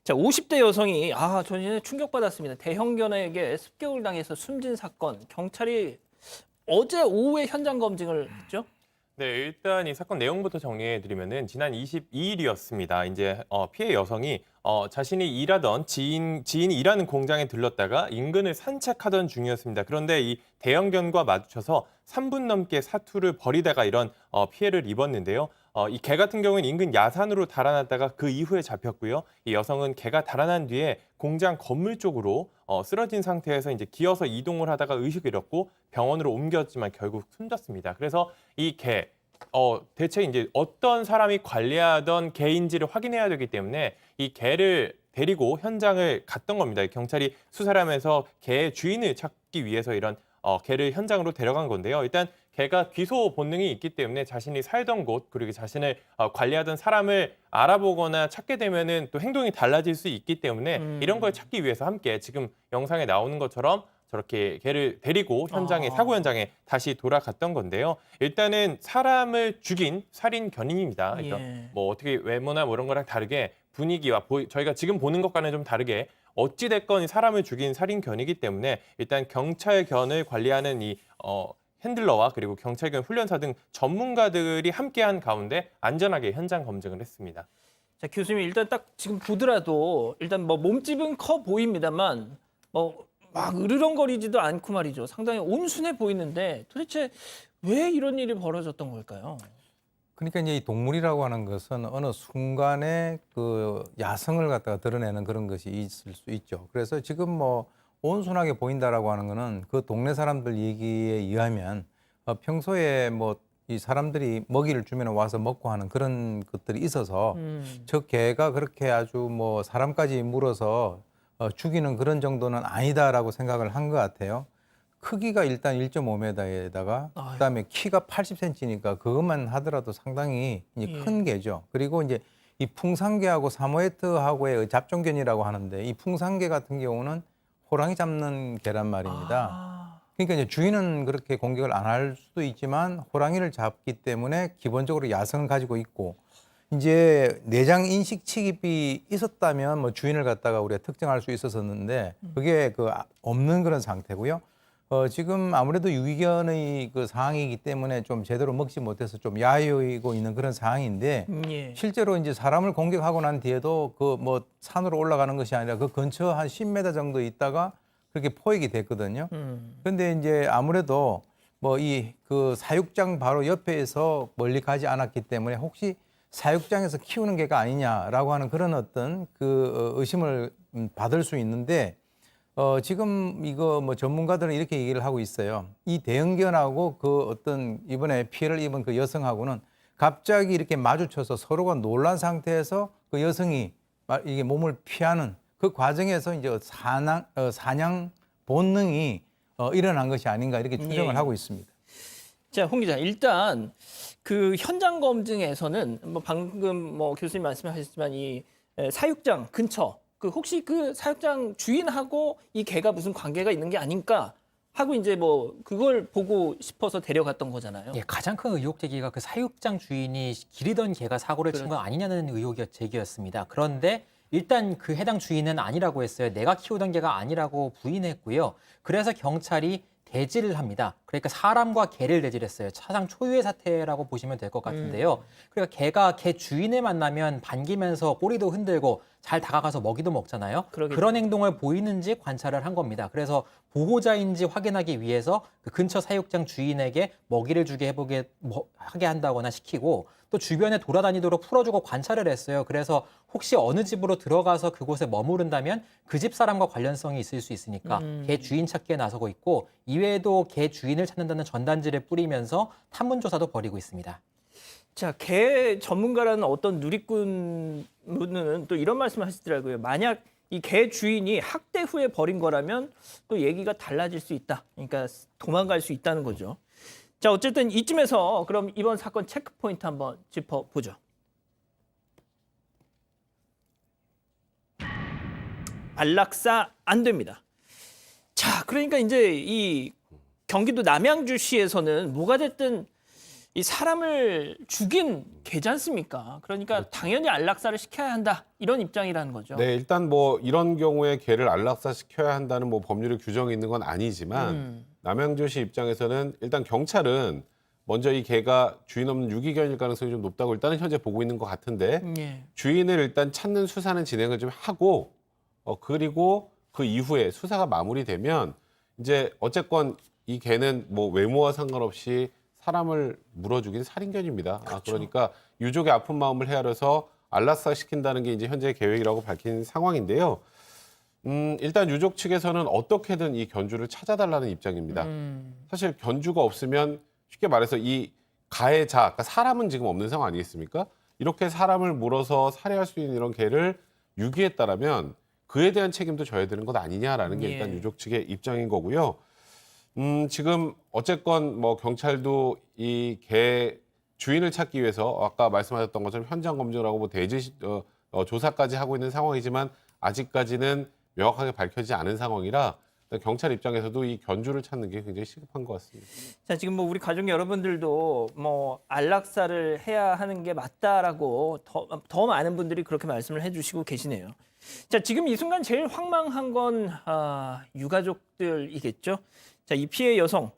자, 50대 여성이 저는 충격받았습니다. 대형견에게 습격을 당해서 숨진 사건. 경찰이 어제 오후에 현장 검증을 했죠? 네, 일단 이 사건 내용부터 정리해 드리면은 지난 22일이었습니다. 이제 피해 여성이 자신이 일하던 지인이 일하는 공장에 들렀다가 인근을 산책하던 중이었습니다. 그런데 이 대형견과 마주쳐서 3분 넘게 사투를 벌이다가 이런 피해를 입었는데요. 이 개 같은 경우는 인근 야산으로 달아났다가 그 이후에 잡혔고요. 이 여성은 개가 달아난 뒤에 공장 건물 쪽으로 쓰러진 상태에서 이제 기어서 이동을 하다가 의식을 잃었고 병원으로 옮겼지만 결국 숨졌습니다. 그래서 이 개, 대체 이제 어떤 사람이 관리하던 개인지를 확인해야 되기 때문에 이 개를 데리고 현장을 갔던 겁니다. 경찰이 수사를 하면서 개의 주인을 찾기 위해서 이런 개를 현장으로 데려간 건데요. 일단 개가 귀소 본능이 있기 때문에 자신이 살던 곳 그리고 자신을 관리하던 사람을 알아보거나 찾게 되면은 또 행동이 달라질 수 있기 때문에 이런 걸 찾기 위해서 함께 지금 영상에 나오는 것처럼 저렇게 개를 데리고 현장에 사고 현장에 다시 돌아갔던 건데요. 일단은 사람을 죽인 살인 견인입니다. 그러니까 예. 뭐 어떻게 외모나 뭐 이런 거랑 다르게 분위기와 저희가 지금 보는 것과는 좀 다르게 어찌 됐건 사람을 죽인 살인 견이기 때문에 일단 경찰견을 관리하는 이 핸들러와 그리고 경찰견 훈련사 등 전문가들이 함께한 가운데 안전하게 현장 검증을 했습니다. 자, 교수님 일단 딱 지금 보더라도 일단 뭐 몸집은 커 보입니다만 막 으르렁거리지도 않고 말이죠. 상당히 온순해 보이는데 도대체 왜 이런 일이 벌어졌던 걸까요? 그러니까 이제 이 동물이라고 하는 것은 어느 순간에 그 야성을 갖다가 드러내는 그런 것이 있을 수 있죠. 그래서 지금 뭐 온순하게 보인다라고 하는 거는 그 동네 사람들 얘기에 의하면 평소에 뭐 이 사람들이 먹이를 주면 와서 먹고 하는 그런 것들이 있어서 저 개가 그렇게 아주 뭐 사람까지 물어서 죽이는 그런 정도는 아니다라고 생각을 한 것 같아요. 크기가 일단 1.5m에다가 그다음에 키가 80cm니까 그것만 하더라도 상당히 이제 큰 개죠. 그리고 이제 이 풍산개하고 사모예드하고의 잡종견이라고 하는데 이 풍산개 같은 경우는 호랑이 잡는 개란 말입니다. 그러니까 이제 주인은 그렇게 공격을 안 할 수도 있지만 호랑이를 잡기 때문에 기본적으로 야성을 가지고 있고 이제 내장 인식 취급이 있었다면 뭐 주인을 갖다가 우리가 특정할 수 있었었는데 그게 없는 그런 상태고요. 지금 아무래도 유기견의 그 상황이기 때문에 좀 제대로 먹지 못해서 좀 야유이고 있는 그런 상황인데 예. 실제로 이제 사람을 공격하고 난 뒤에도 그 뭐 산으로 올라가는 것이 아니라 그 근처 한 10m 정도 있다가 그렇게 포획이 됐거든요. 그런데 이제 아무래도 뭐 이 그 사육장 바로 옆에서 멀리 가지 않았기 때문에 혹시 사육장에서 키우는 개가 아니냐라고 하는 그런 어떤 그 의심을 받을 수 있는데 지금 이거 뭐 전문가들은 이렇게 얘기를 하고 있어요. 이 대형견하고 그 어떤 이번에 피해를 입은 그 여성하고는 갑자기 이렇게 마주쳐서 서로가 놀란 상태에서 그 여성이 이게 몸을 피하는 그 과정에서 이제 사냥 본능이 일어난 것이 아닌가 이렇게 추정을 하고 있습니다. 자, 홍 기자, 일단 그 현장 검증에서는 뭐 방금 뭐 교수님 말씀하셨지만 이 사육장 근처 혹시 그 사육장 주인하고 이 개가 무슨 관계가 있는 게 아닌가 하고 이제 뭐 그걸 보고 싶어서 데려갔던 거잖아요. 예, 가장 큰 의혹 제기가 그 사육장 주인이 기르던 개가 사고를 친 거 아니냐는 의혹 제기였습니다. 그런데 일단 그 해당 주인은 아니라고 했어요. 내가 키우던 개가 아니라고 부인했고요. 그래서 경찰이 대지를 합니다. 그러니까 사람과 개를 대질했어요. 차상 초유의 사태라고 보시면 될 것 같은데요. 그러니까 개가 개 주인을 만나면 반기면서 꼬리도 흔들고 잘 다가가서 먹이도 먹잖아요. 그러겠죠. 그런 행동을 보이는지 관찰을 한 겁니다. 그래서 보호자인지 확인하기 위해서 그 근처 사육장 주인에게 먹이를 주게 하게 한다거나 시키고 또 주변에 돌아다니도록 풀어주고 관찰을 했어요. 그래서 혹시 어느 집으로 들어가서 그곳에 머무른다면 그 집 사람과 관련성이 있을 수 있으니까 개 주인 찾기에 나서고 있고 이외에도 개 주인을 찾는다는 전단지를 뿌리면서 탐문 조사도 벌이고 있습니다. 자, 개 전문가라는 어떤 누리꾼은 또 이런 말씀을 하시더라고요. 만약 이 개 주인이 학대 후에 버린 거라면 또 얘기가 달라질 수 있다. 그러니까 도망갈 수 있다는 거죠. 자, 어쨌든 이쯤에서 그럼 이번 사건 체크포인트 한번 짚어보죠. 안락사 안 됩니다. 자, 그러니까 이제 이 경기도 남양주시에서는 뭐가 됐든 이 사람을 죽인 개지 않습니까? 그러니까 당연히 안락사를 시켜야 한다 이런 입장이라는 거죠. 네, 일단 뭐 이런 경우에 개를 안락사시켜야 한다는 뭐 법률의 규정이 있는 건 아니지만 남양주시 입장에서는 일단 경찰은 먼저 이 개가 주인 없는 유기견일 가능성이 좀 높다고 일단은 현재 보고 있는 것 같은데 예. 주인을 일단 찾는 수사는 진행을 좀 하고 그리고 그 이후에 수사가 마무리되면 이제 어쨌건 이 개는 뭐 외모와 상관없이 사람을 물어 죽인 살인견입니다. 그러니까 유족의 아픈 마음을 헤아려서 안락사 시킨다는 게 이제 현재 계획이라고 밝힌 상황인데요. 일단 유족 측에서는 어떻게든 이 견주를 찾아달라는 입장입니다. 사실 견주가 없으면 쉽게 말해서 이 가해자, 그러니까 사람은 지금 없는 상황 아니겠습니까? 이렇게 사람을 물어서 살해할 수 있는 이런 개를 유기했다라면 그에 대한 책임도 져야 되는 것 아니냐라는 게 일단 예. 유족 측의 입장인 거고요. 지금 어쨌건 뭐 경찰도 이 개 주인을 찾기 위해서 아까 말씀하셨던 것처럼 현장 검증을 하고 뭐 대지 조사까지 하고 있는 상황이지만 아직까지는 명확하게 밝혀지지 않은 상황이라 경찰 입장에서도 이 견주를 찾는 게 굉장히 시급한 것 같습니다. 자, 지금 뭐 우리 가족 여러분들도 뭐 안락사를 해야 하는 게 맞다라고 더 많은 분들이 그렇게 말씀을 해주시고 계시네요. 자, 지금 이 순간 제일 황망한 건 유가족들이겠죠. 자, 이 피해 여성,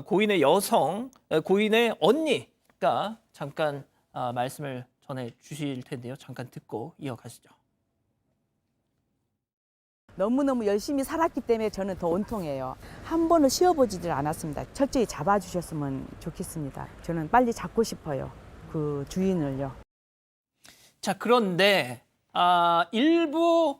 고인의 여성, 고인의 언니가 잠깐 말씀을 전해 주실 텐데요. 잠깐 듣고 이어가시죠. 너무너무 열심히 살았기 때문에 저는 더 온통해요. 한 번은 쉬어보지를 않았습니다. 철저히 잡아주셨으면 좋겠습니다. 저는 빨리 잡고 싶어요. 그 주인을요. 자, 그런데 일부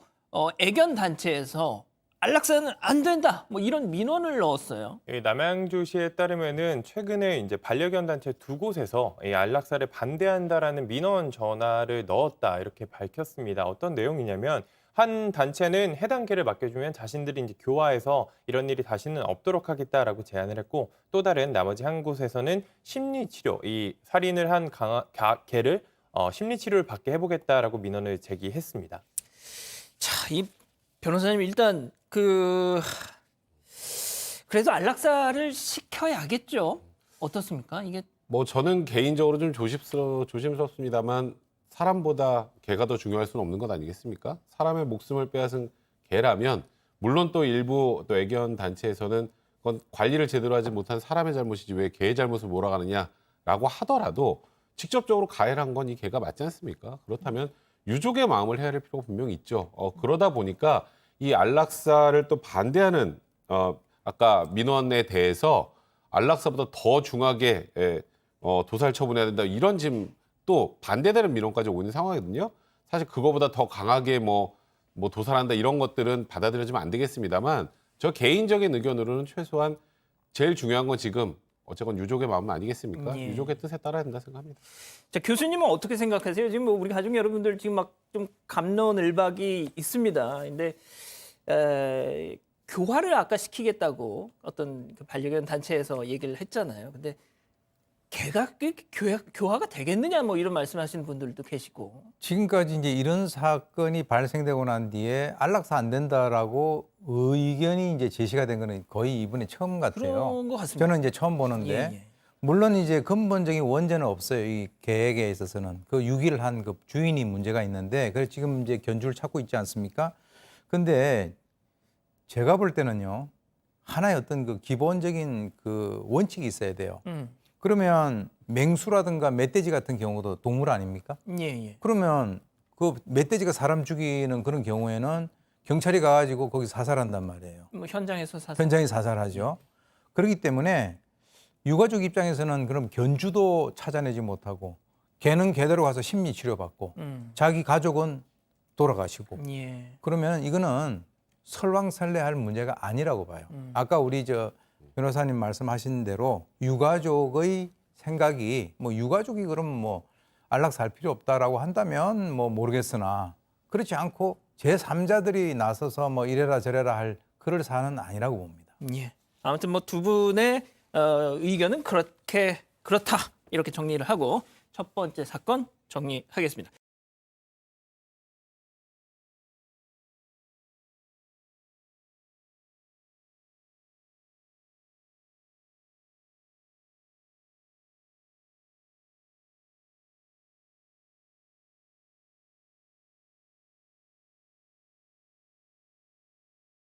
애견 단체에서 안락사는 안 된다, 뭐 이런 민원을 넣었어요. 이 남양주시에 따르면은 최근에 이제 반려견 단체 두 곳에서 이 안락사를 반대한다라는 민원 전화를 넣었다 이렇게 밝혔습니다. 어떤 내용이냐면 한 단체는 해당 개를 맡겨주면 자신들이 이제 교화해서 이런 일이 다시는 없도록 하겠다라고 제안을 했고 또 다른 나머지 한 곳에서는 심리치료, 이 살인을 한 개를 심리치료를 받게 해보겠다라고 민원을 제기했습니다. 자, 이 변호사님 일단 그래도 안락사를 시켜야겠죠. 어떻습니까? 이게 뭐 저는 개인적으로 좀 조심스럽습니다만 사람보다 개가 더 중요할 수는 없는 것 아니겠습니까? 사람의 목숨을 빼앗은 개라면 물론 또 일부 또 애견 단체에서는 그건 관리를 제대로 하지 못한 사람의 잘못이지 왜 개의 잘못을 몰아가느냐라고 하더라도 직접적으로 가해를 한 건 이 개가 맞지 않습니까? 그렇다면 유족의 마음을 헤아릴 필요가 분명히 있죠. 그러다 보니까 이 안락사를 또 반대하는 아까 민원에 대해서 안락사보다 더 중하게 도살 처분해야 된다 이런 지금 또 반대되는 민원까지 오는 상황이거든요. 사실 그거보다 더 강하게 뭐 도살한다 이런 것들은 받아들여지면 안 되겠습니다만 저 개인적인 의견으로는 최소한 제일 중요한 건 지금 어쨌건 유족의 마음 아니겠습니까? 예. 유족의 뜻에 따라야 된다 생각합니다. 자, 교수님은 어떻게 생각하세요? 지금 뭐 우리 가족 여러분들 지금 막 좀 갑론을박이 있습니다. 근데 교화를 아까 시키겠다고 어떤 그 반려견 단체에서 얘기를 했잖아요. 근데 걔가 교화가 되겠느냐 뭐 이런 말씀하시는 분들도 계시고. 지금까지 이제 이런 사건이 발생되고 난 뒤에 안락사 안 된다라고 의견이 이제 제시가 된 거는 거의 이번에 처음 같아요. 그런 것 같습니다. 저는 이제 처음 보는데 예. 물론 이제 근본적인 원죄는 없어요. 이 계획에 있어서는 그 유기를 한 그 주인이 문제가 있는데 그래서 지금 이제 견주를 찾고 있지 않습니까? 근데 제가 볼 때는요 하나의 어떤 그 기본적인 그 원칙이 있어야 돼요. 그러면 맹수라든가 멧돼지 같은 경우도 동물 아닙니까? 예. 그러면 그 멧돼지가 사람 죽이는 그런 경우에는 경찰이 가가지고 거기 사살한단 말이에요. 뭐 현장에서 사살. 현장에 사살하죠. 그렇기 때문에 유가족 입장에서는 그럼 견주도 찾아내지 못하고 걔는 걔대로 가서 심리 치료받고 자기 가족은 돌아가시고 예. 그러면 이거는 설왕설래할 문제가 아니라고 봐요. 아까 우리 저 변호사님 말씀하신 대로 유가족의 생각이 뭐 유가족이 그러면 뭐 안락사 할 필요 없다라고 한다면 뭐 모르겠으나 그렇지 않고 제3자들이 나서서 뭐 이래라 저래라 할 그럴 사안은 아니라고 봅니다. 예. 아무튼 뭐 두 분의 의견은 그렇다 이렇게 정리를 하고 첫 번째 사건 정리하겠습니다.